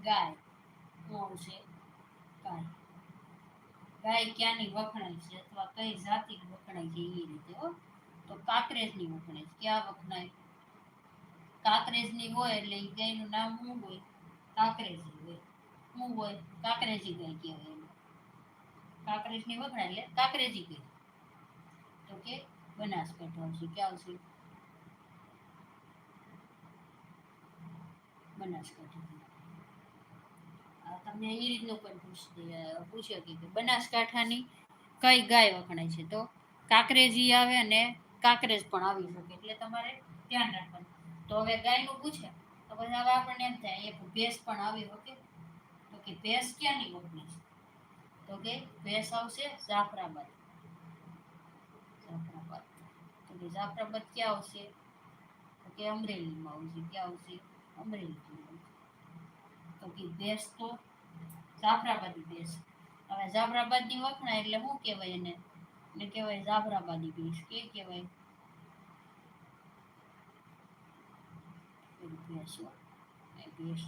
ગાય. શું આવશે? ગાય. ગાય ક્યાંની વખણાય છે અથવા કઈ જાતિની વખણાય છે એ રીતે હો. તો કાકરેજની વખણાય છે. ક્યાં વખણાય? કાકરેજની હોય એટલે એ ગાયનું નામ શું હોય? કાકરેજી હોય. શું હોય? કાકરેજી ગાય કહેવાય એને. કાકરેજની વખણાય એટલે કાકરેજી ગાય. તો કે બનાસકાંઠા આવશે. ક્યાં આવશે? બનાસકાંઠા. તમને એ રીતનું પણ પૂછ્યો કે બનાસકાંઠાની કઈ ગાય વખણાય છે? તો કાકરેજી આવે અને કાકરેજ પણ આવી શકે એટલે તમારે ધ્યાન રાખવાનું. તો હવે ગાયનું પૂછે તો પછી હવે આપણને એમ થાય એક ભેંસ પણ આવી શકે. તો કે ભેંસ ક્યાંની વખણાય છે? તો કે ભેંસ આવશે જાફરાબાદ. જાફરાબાદ. તો કે જાફરાબાદ ક્યાં આવશે? તો કે અમરેલીમાં આવશે. ક્યાં આવશે? અમરેલી. તો કે ભેંસ તો જાફરાબાદી ભેંસ. હવે જાફરાબાદની વખણાય એટલે શું કહેવાય એને? એને કહેવાય જાફરાબાદી ભેંસ. કે કહેવાય? ભેંસ. ભેંસ.